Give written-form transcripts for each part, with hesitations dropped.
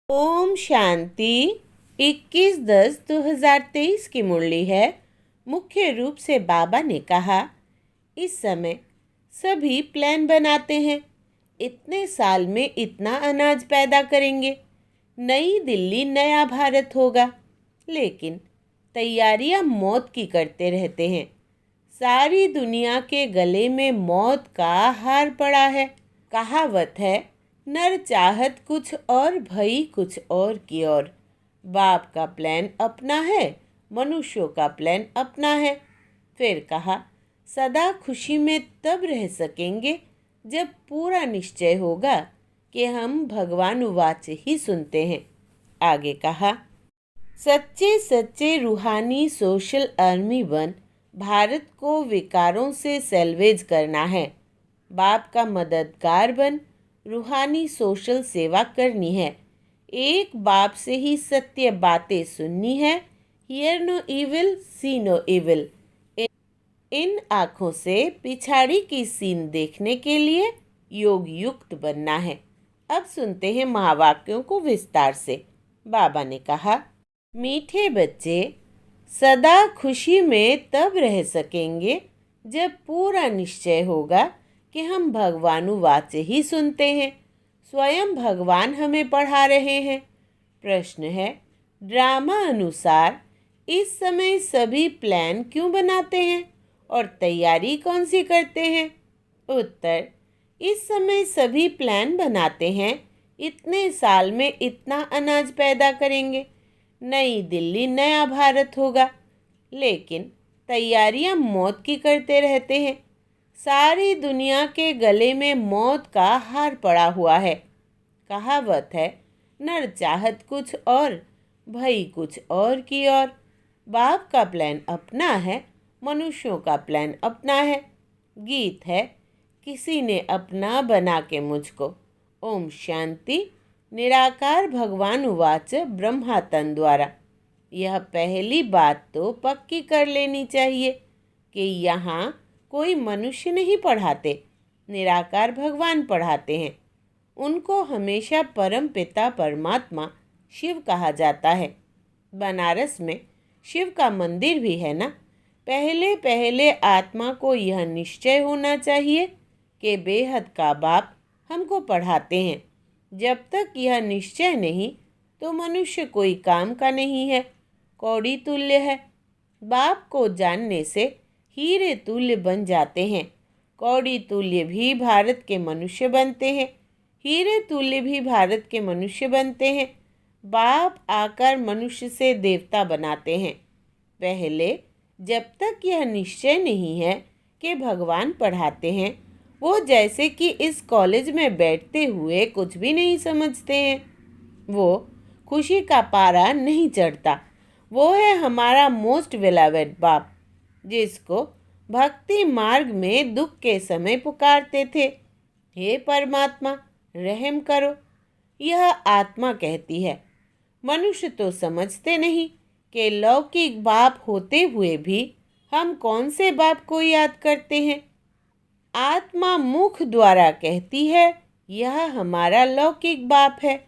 ओम शांति। 21/10/2023 की मुरली है। मुख्य रूप से बाबा ने कहा, इस समय सभी प्लान बनाते हैं, इतने साल में इतना अनाज पैदा करेंगे, नई दिल्ली नया भारत होगा। लेकिन तैयारियां मौत की करते रहते हैं। सारी दुनिया के गले में मौत का हार पड़ा है। कहावत है, नर चाहत कुछ और भई कुछ और की ओर। बाप का प्लान अपना है, मनुष्यों का प्लान अपना है। फिर कहा, सदा खुशी में तब रह सकेंगे जब पूरा निश्चय होगा कि हम भगवान उवाच ही सुनते हैं। आगे कहा, सच्चे सच्चे रूहानी सोशल आर्मी बन भारत को विकारों से सैल्वेज करना है। बाप का मददगार बन रूहानी सोशल सेवा करनी है। एक बाप से ही सत्य बातें सुननी है। Hear no evil, see no evil. इन आँखों से पिछाड़ी की सीन देखने के लिए योग युक्त बनना है। अब सुनते हैं महावाक्यों को विस्तार से। बाबा ने कहा, मीठे बच्चे सदा खुशी में तब रह सकेंगे जब पूरा निश्चय होगा कि हम भगवानुवाच ही सुनते हैं। स्वयं भगवान हमें पढ़ा रहे हैं। प्रश्न है, ड्रामा अनुसार इस समय सभी प्लान क्यों बनाते हैं और तैयारी कौन सी करते हैं? उत्तर, इस समय सभी प्लान बनाते हैं, इतने साल में इतना अनाज पैदा करेंगे, नई दिल्ली नया भारत होगा। लेकिन तैयारियां मौत की करते रहते हैं। सारी दुनिया के गले में मौत का हार पड़ा हुआ है। कहावत है, नर चाहत कुछ और भई कुछ और की ओर। बाप का प्लान अपना है, मनुष्यों का प्लान अपना है। गीत है, किसी ने अपना बना के मुझको। ओम शांति। निराकार भगवान उवाच ब्रह्मा तन द्वारा। यह पहली बात तो पक्की कर लेनी चाहिए कि यहाँ कोई मनुष्य नहीं पढ़ाते, निराकार भगवान पढ़ाते हैं। उनको हमेशा परम पिता परमात्मा शिव कहा जाता है। बनारस में शिव का मंदिर भी है ना। पहले पहले आत्मा को यह निश्चय होना चाहिए कि बेहद का बाप हमको पढ़ाते हैं। जब तक यह निश्चय नहीं तो मनुष्य कोई काम का नहीं है, कौड़ी तुल्य है। बाप को जानने से हीरे तुल्य बन जाते हैं। कौड़ी तुल्य भी भारत के मनुष्य बनते हैं, हीरे तुल्य भी भारत के मनुष्य बनते हैं। बाप आकर मनुष्य से देवता बनाते हैं। पहले जब तक यह निश्चय नहीं है कि भगवान पढ़ाते हैं, वो जैसे कि इस कॉलेज में बैठते हुए कुछ भी नहीं समझते हैं। वो खुशी का पारा नहीं चढ़ता। वो है हमारा मोस्ट बिलवेड बाप, जिसको भक्ति मार्ग में दुख के समय पुकारते थे, हे परमात्मा रहम करो। यह आत्मा कहती है। मनुष्य तो समझते नहीं कि लौकिक बाप होते हुए भी हम कौन से बाप को याद करते हैं। आत्मा मुख द्वारा कहती है, यह हमारा लौकिक बाप है,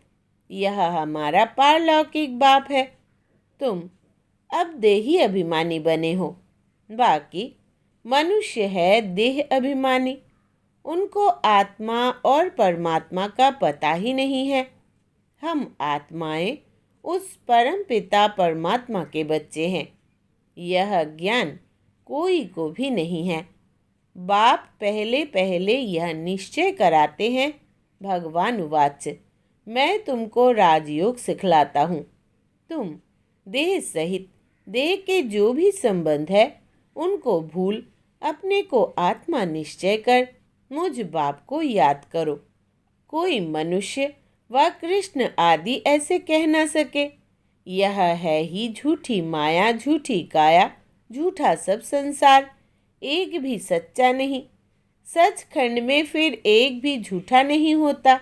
यह हमारा पारलौकिक बाप है। तुम अब देही अभिमानी बने हो, बाकी मनुष्य है देह अभिमानी। उनको आत्मा और परमात्मा का पता ही नहीं है। हम आत्माएं उस परम पिता परमात्मा के बच्चे हैं। यह ज्ञान कोई को भी नहीं है। बाप पहले पहले यह निश्चय कराते हैं, भगवान उवाच, मैं तुमको राजयोग सिखलाता हूँ। तुम देह सहित देह के जो भी संबंध है उनको भूल अपने को आत्मा निश्चय कर मुझ बाप को याद करो। कोई मनुष्य व कृष्ण आदि ऐसे कह न सके। यह है ही झूठी माया, झूठी काया, झूठा सब संसार, एक भी सच्चा नहीं। सचखंड में फिर एक भी झूठा नहीं होता।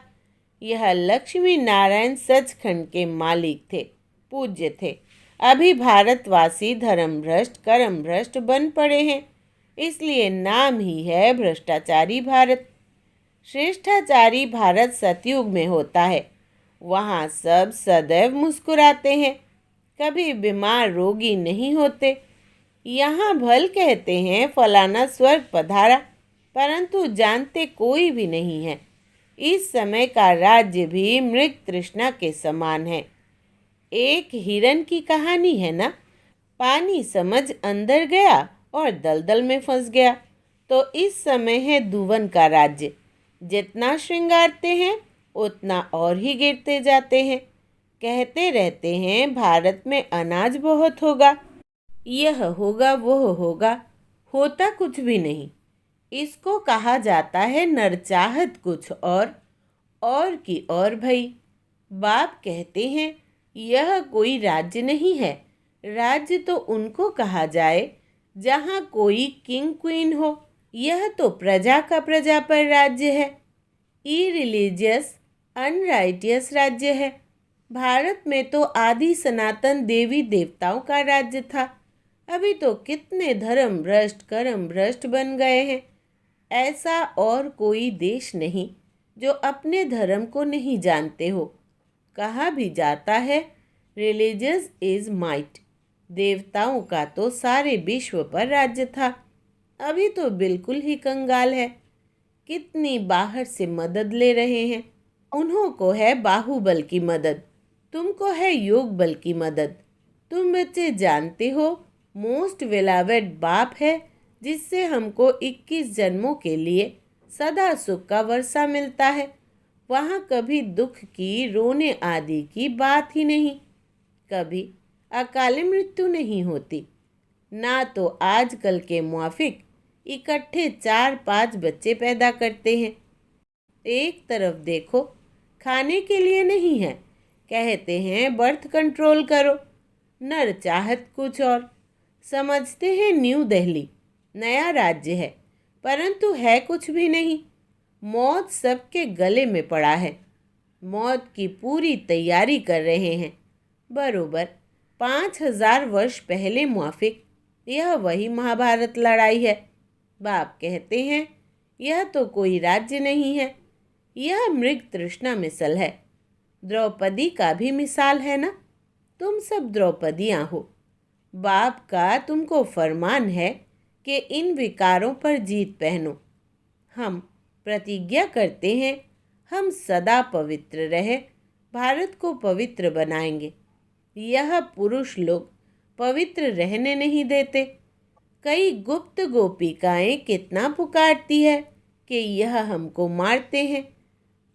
यह लक्ष्मी नारायण सचखंड के मालिक थे, पूज्य थे। अभी भारतवासी धर्म भ्रष्ट कर्म भ्रष्ट बन पड़े हैं, इसलिए नाम ही है भ्रष्टाचारी भारत। श्रेष्ठाचारी भारत सतयुग में होता है। वहाँ सब सदैव मुस्कुराते हैं, कभी बीमार रोगी नहीं होते। यहाँ भल कहते हैं फलाना स्वर्ग पधारा, परंतु जानते कोई भी नहीं है। इस समय का राज्य भी मृग तृष्णा के समान है। एक हिरन की कहानी है ना, पानी समझ अंदर गया और दलदल में फंस गया। तो इस समय है दुवन का राज्य, जितना श्रृंगारते हैं उतना और ही गिरते जाते हैं। कहते रहते हैं भारत में अनाज बहुत होगा, यह होगा वह होगा, होता कुछ भी नहीं। इसको कहा जाता है नरचाहत कुछ और की और भई। बाप कहते हैं यह कोई राज्य नहीं है, राज्य तो उनको कहा जाए जहाँ कोई किंग क्वीन हो। यह तो प्रजा का प्रजा पर राज्य है, इरिलीजियस अनराइटियस राज्य है। भारत में तो आदि सनातन देवी देवताओं का राज्य था, अभी तो कितने धर्म भ्रष्ट कर्म भ्रष्ट बन गए हैं। ऐसा और कोई देश नहीं जो अपने धर्म को नहीं जानते हो। कहा भी जाता है रिलीजियस इज माइट। देवताओं का तो सारे विश्व पर राज्य था, अभी तो बिल्कुल ही कंगाल है। कितनी बाहर से मदद ले रहे हैं। उन्हों को है बाहुबल की मदद, तुमको है योग बल की मदद। तुम बच्चे जानते हो मोस्ट बेलावेड बाप है, जिससे हमको 21 जन्मों के लिए सदा सुख का वर्षा मिलता है। वहाँ कभी दुख की रोने आदि की बात ही नहीं, कभी अकाली मृत्यु नहीं होती, ना तो आजकल के मुआफिक इकट्ठे 4-5 बच्चे पैदा करते हैं। एक तरफ देखो खाने के लिए नहीं है, कहते हैं बर्थ कंट्रोल करो, नर चाहत कुछ और। समझते हैं न्यू दिल्ली नया राज्य है, परंतु है कुछ भी नहीं। मौत सबके गले में पड़ा है, मौत की पूरी तैयारी कर रहे हैं। बरोबर 5000 वर्ष पहले मुआफिक यह वही महाभारत लड़ाई है। बाप कहते हैं यह तो कोई राज्य नहीं है, यह मृग तृष्णा मिसल है। द्रौपदी का भी मिसाल है ना, तुम सब द्रौपदियाँ हो। बाप का तुमको फरमान है कि इन विकारों पर जीत पहनो। हम प्रतिज्ञा करते हैं हम सदा पवित्र रहे, भारत को पवित्र बनाएंगे। यह पुरुष लोग पवित्र रहने नहीं देते। कई गुप्त गोपिकाएं कितना पुकारती है कि यह हमको मारते हैं।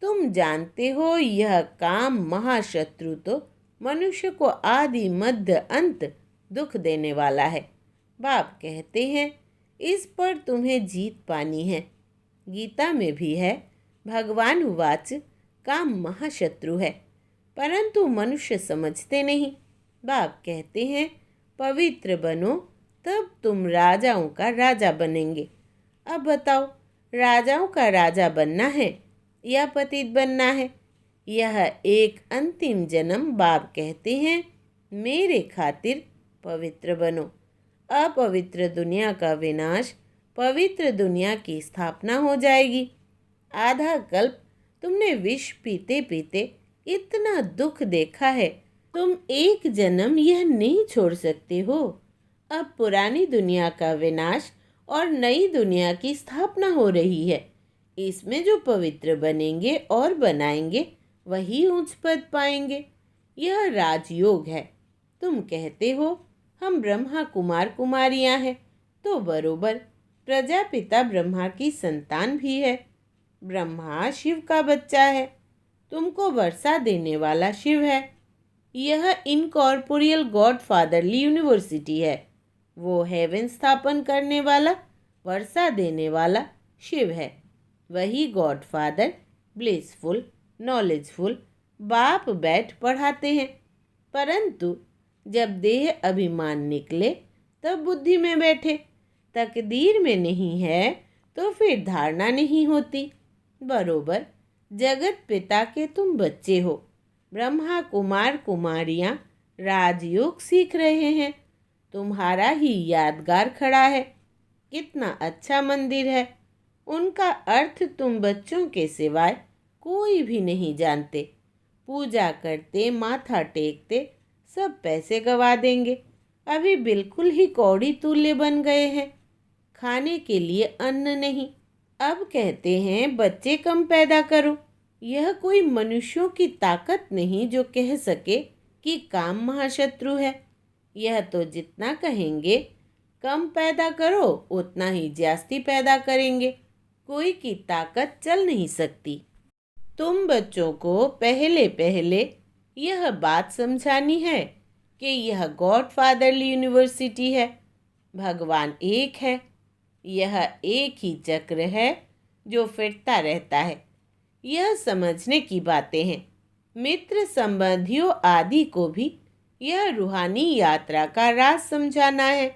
तुम जानते हो यह काम महाशत्रु तो मनुष्य को आदि मध्य अंत दुख देने वाला है। बाप कहते हैं इस पर तुम्हें जीत पानी है। गीता में भी है भगवान उवाच काम महाशत्रु है, परंतु मनुष्य समझते नहीं। बाप कहते हैं पवित्र बनो, तब तुम राजाओं का राजा बनेंगे। अब बताओ राजाओं का राजा बनना है या पतित बनना है? यह एक अंतिम जन्म बाप कहते हैं मेरे खातिर पवित्र बनो। अपवित्र दुनिया का विनाश, पवित्र दुनिया की स्थापना हो जाएगी। आधा कल्प तुमने विष पीते पीते इतना दुख देखा है, तुम एक जन्म यह नहीं छोड़ सकते हो। अब पुरानी दुनिया का विनाश और नई दुनिया की स्थापना हो रही है। इसमें जो पवित्र बनेंगे और बनाएंगे वही उच्च पद पाएंगे। यह राजयोग है। तुम कहते हो हम ब्रह्मा कुमार कुमारियां हैं, तो बरोबर प्रजापिता ब्रह्मा की संतान भी है। ब्रह्मा शिव का बच्चा है, तुमको वर्षा देने वाला शिव है। यह इनकॉर्पोरियल गॉड फादरली यूनिवर्सिटी है। वो हेवन स्थापन करने वाला, वर्षा देने वाला शिव है। वही गॉड फादर ब्लिसफुल नॉलेजफुल बाप बैठ पढ़ाते हैं, परंतु जब देह अभिमान निकले तब बुद्धि में बैठे। तकदीर में नहीं है तो फिर धारणा नहीं होती। बरोबर जगत पिता के तुम बच्चे हो। ब्रह्मा कुमार कुमारियाँ राजयोग सीख रहे हैं, तुम्हारा ही यादगार खड़ा है। कितना अच्छा मंदिर है, उनका अर्थ तुम बच्चों के सिवाय कोई भी नहीं जानते। पूजा करते, माथा टेकते सब पैसे गवा देंगे। अभी बिल्कुल ही कौड़ी तुल्य बन गए हैं। खाने के लिए अन्न नहीं। अब कहते हैं बच्चे कम पैदा करो। यह कोई मनुष्यों की ताकत नहीं जो कह सके कि काम महाशत्रु है। यह तो जितना कहेंगे कम पैदा करो उतना ही जास्ती पैदा करेंगे। कोई की ताकत चल नहीं सकती। तुम बच्चों को पहले पहले यह बात समझानी है कि यह गॉडफादरली यूनिवर्सिटी है। भगवान एक है। यह एक ही चक्र है जो फिरता रहता है। यह समझने की बातें हैं। मित्र संबंधियों आदि को भी यह रूहानी यात्रा का राज समझाना है।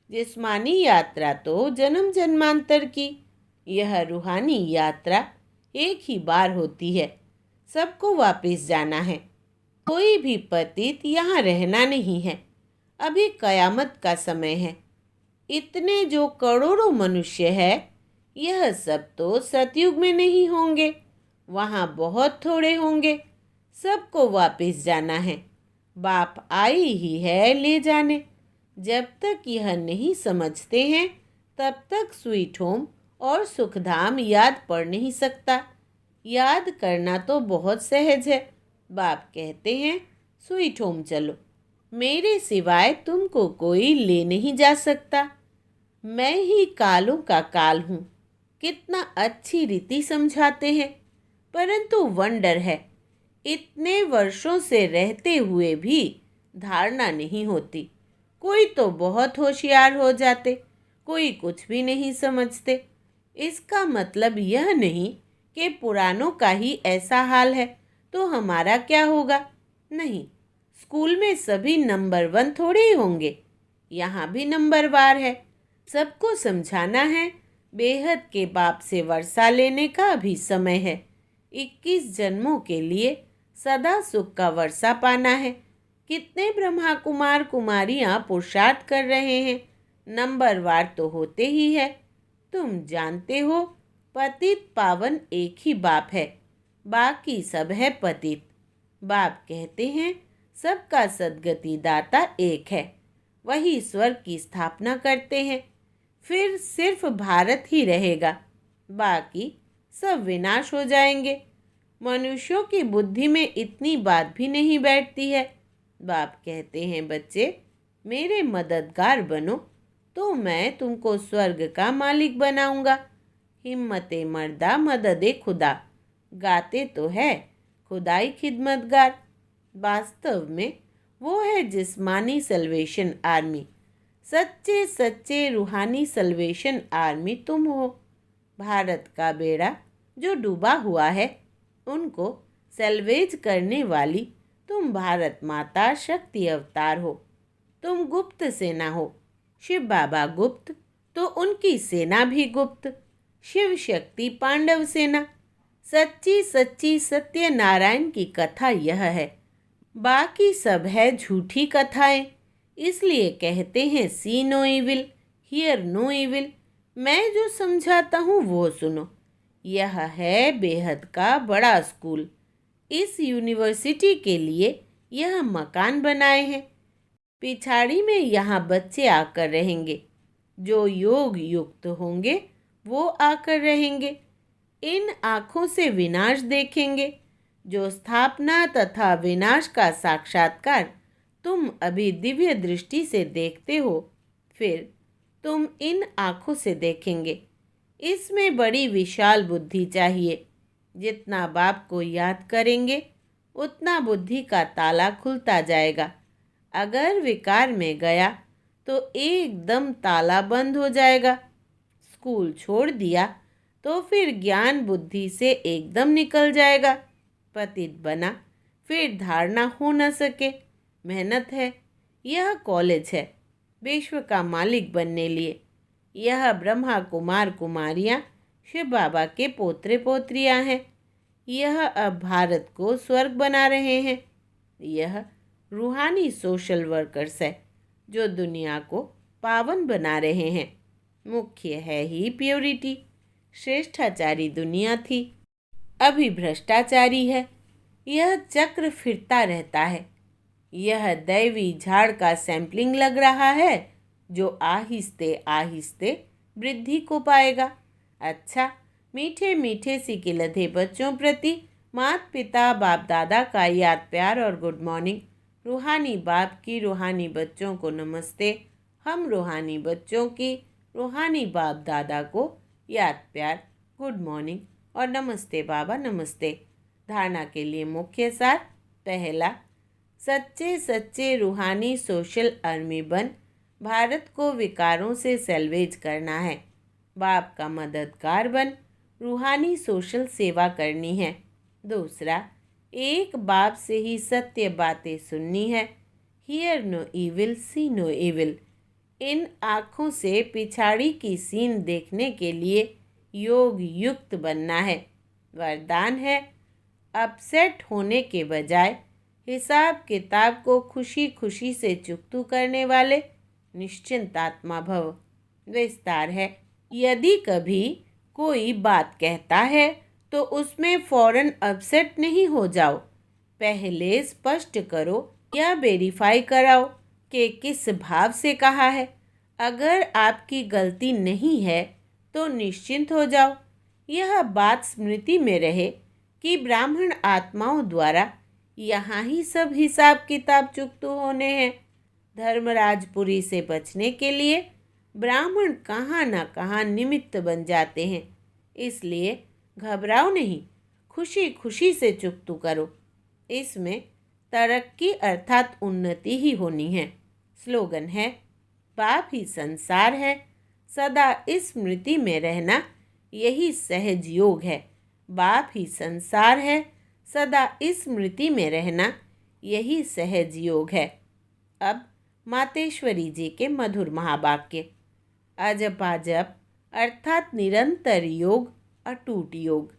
जिस्मानी यात्रा तो जन्म जन्मांतर की, यह रूहानी यात्रा एक ही बार होती है। सबको वापस जाना है। कोई भी पतित यहाँ रहना नहीं है। अभी कयामत का समय है। इतने जो करोड़ों मनुष्य है, यह सब तो सतयुग में नहीं होंगे। वहाँ बहुत थोड़े होंगे। सबको वापस जाना है। बाप आई ही है ले जाने। जब तक यह नहीं समझते हैं तब तक स्वीट होम और सुखधाम याद पड़ नहीं सकता। याद करना तो बहुत सहज है। बाप कहते हैं स्वीट होम चलो, मेरे सिवाय तुमको कोई ले नहीं जा सकता। मैं ही कालों का काल हूँ। कितना अच्छी रीति समझाते हैं। परंतु वंडर है, इतने वर्षों से रहते हुए भी धारणा नहीं होती। कोई तो बहुत होशियार हो जाते, कोई कुछ भी नहीं समझते। इसका मतलब यह नहीं कि पुरानों का ही ऐसा हाल है तो हमारा क्या होगा। नहीं, स्कूल में सभी नंबर 1 थोड़े ही होंगे। यहाँ भी नंबरवार है। सबको समझाना है बेहद के बाप से वर्षा लेने का भी समय है। 21 जन्मों के लिए सदा सुख का वर्षा पाना है। कितने ब्रह्मा कुमार कुमारियाँ पुरुषार्थ कर रहे हैं। नंबरवार तो होते ही है। तुम जानते हो पतित पावन एक ही बाप है, बाकी सब है पतित। बाप कहते हैं सबका सद्गति दाता एक है। वही स्वर्ग की स्थापना करते हैं। फिर सिर्फ भारत ही रहेगा, बाकी सब विनाश हो जाएंगे। मनुष्यों की बुद्धि में इतनी बात भी नहीं बैठती है। बाप कहते हैं बच्चे मेरे मददगार बनो तो मैं तुमको स्वर्ग का मालिक बनाऊंगा। हिम्मते मर्दा मददे खुदा, गाते तो है खुदाई खिदमतगार। वास्तव में वो है जिस्मानी सल्वेशन आर्मी। सच्चे सच्चे रूहानी सल्वेशन आर्मी तुम हो। भारत का बेड़ा जो डूबा हुआ है उनको सल्वेज करने वाली तुम भारत माता शक्ति अवतार हो। तुम गुप्त सेना हो। शिव बाबा गुप्त तो उनकी सेना भी गुप्त। शिव शक्ति पांडव सेना। सच्ची सच्ची सत्यनारायण की कथा यह है। बाकी सब है झूठी कथाएं। इसलिए कहते हैं see no evil, hear no evil. मैं जो समझाता हूँ वो सुनो। यह है बेहद का बड़ा स्कूल। इस यूनिवर्सिटी के लिए यह मकान बनाए हैं। पिछाड़ी में यहाँ बच्चे आकर रहेंगे। जो योग युक्त होंगे वो आकर रहेंगे। इन आँखों से विनाश देखेंगे। जो स्थापना तथा विनाश का साक्षात्कार तुम अभी दिव्य दृष्टि से देखते हो, फिर तुम इन आँखों से देखेंगे। इसमें बड़ी विशाल बुद्धि चाहिए। जितना बाप को याद करेंगे उतना बुद्धि का ताला खुलता जाएगा। अगर विकार में गया तो एकदम ताला बंद हो जाएगा। स्कूल छोड़ दिया तो फिर ज्ञान बुद्धि से एकदम निकल जाएगा। पतित बना फिर धारणा हो न सके। मेहनत है। यह कॉलेज है विश्व का मालिक बनने लिए। यह ब्रह्मा कुमार कुमारियाँ शिव बाबा के पोत्रे पोत्रियाँ हैं। यह अब भारत को स्वर्ग बना रहे हैं। यह रूहानी सोशल वर्कर्स है जो दुनिया को पावन बना रहे हैं। मुख्य है ही प्योरिटी। श्रेष्ठाचारी दुनिया थी, अभी भ्रष्टाचारी है। यह चक्र फिरता रहता है। यह दैवी झाड़ का सैंपलिंग लग रहा है जो आहिस्ते आहिस्ते वृद्धि को पाएगा। अच्छा, मीठे मीठे सिकिलधे बच्चों प्रति माता पिता बाप दादा का याद प्यार और गुड मॉर्निंग। रूहानी बाप की रूहानी बच्चों को नमस्ते। हम रूहानी बच्चों की रूहानी बाप दादा को याद प्यार, गुड मॉर्निंग और नमस्ते बाबा नमस्ते। धारणा के लिए मुख्य सार। पहला, सच्चे सच्चे रूहानी सोशल आर्मी बन भारत को विकारों से सैल्वेज करना है। बाप का मददगार बन रूहानी सोशल सेवा करनी है। दूसरा, एक बाप से ही सत्य बातें सुननी है। Hear no evil, see no evil. इन आँखों से पिछाड़ी की सीन देखने के लिए योग युक्त बनना है। वरदान है, अपसेट होने के बजाय हिसाब किताब को खुशी खुशी से चुकतू करने वाले निश्चिंत आत्मा भव। विस्तार है, यदि कभी कोई बात कहता है तो उसमें फौरन अपसेट नहीं हो जाओ। पहले स्पष्ट करो या वेरीफाई कराओ कि किस भाव से कहा है। अगर आपकी गलती नहीं है तो निश्चिंत हो जाओ। यह बात स्मृति में रहे कि ब्राह्मण आत्माओं द्वारा यहाँ ही सब हिसाब किताब चुकतू होने हैं। धर्मराजपुरी से बचने के लिए ब्राह्मण कहाँ न कहाँ निमित्त बन जाते हैं। इसलिए घबराओ नहीं, खुशी खुशी से चुकतू करो। इसमें तरक्की अर्थात उन्नति ही होनी है। स्लोगन है, बाप ही संसार है, सदा इस स्मृति में रहना यही सहज योग है। बाप ही संसार है, सदा इस स्मृति में रहना यही सहज योग है। अब मातेश्वरी जी के मधुर महावाक्य। अजपाजप अर्थात निरंतर योग, अटूट योग।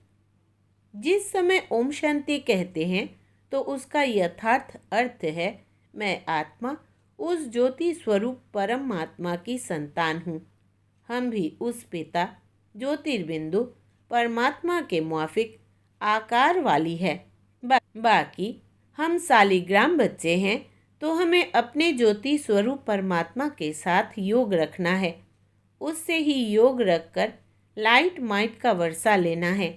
जिस समय ओम शांति कहते हैं तो उसका यथार्थ अर्थ है, मैं आत्मा उस ज्योति स्वरूप परमात्मा की संतान हूँ। हम भी उस पिता ज्योतिर्बिंदु परमात्मा के मुआफिक आकार वाली है। बाकी हम सालिग्राम बच्चे हैं तो हमें अपने ज्योति स्वरूप परमात्मा के साथ योग रखना है। उससे ही योग रखकर लाइट माइट का वर्षा लेना है।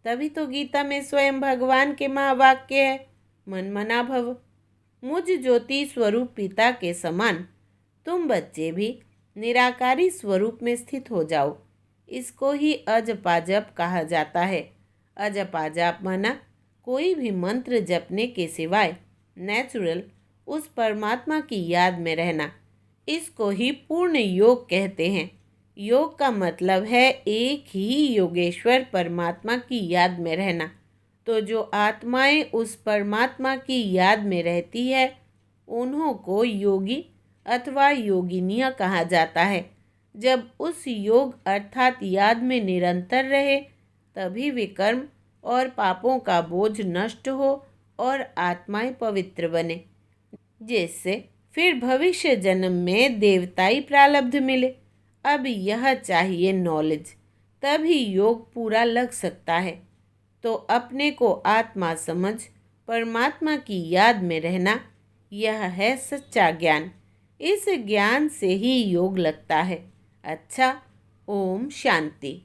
तभी तो गीता में स्वयं भगवान के महावाक्य है, मन मना भव। मुझ ज्योति स्वरूप पिता के समान तुम बच्चे भी निराकारी स्वरूप में स्थित हो जाओ। इसको ही अजपाजप कहा जाता है। अजपाजप माना कोई भी मंत्र जपने के सिवाय नेचुरल उस परमात्मा की याद में रहना। इसको ही पूर्ण योग कहते हैं। योग का मतलब है एक ही योगेश्वर परमात्मा की याद में रहना। तो जो आत्माएं उस परमात्मा की याद में रहती है उन्हों को योगी अथवा योगिनियाँ कहा जाता है। जब उस योग अर्थात याद में निरंतर रहे तभी विकर्म और पापों का बोझ नष्ट हो और आत्माएं पवित्र बने, जिससे फिर भविष्य जन्म में देवताई प्रारब्ध मिले। अब यह चाहिए नॉलेज, तभी योग पूरा लग सकता है। तो अपने को आत्मा समझ परमात्मा की याद में रहना, यह है सच्चा ज्ञान। इस ज्ञान से ही योग लगता है। अच्छा, ओम शांति।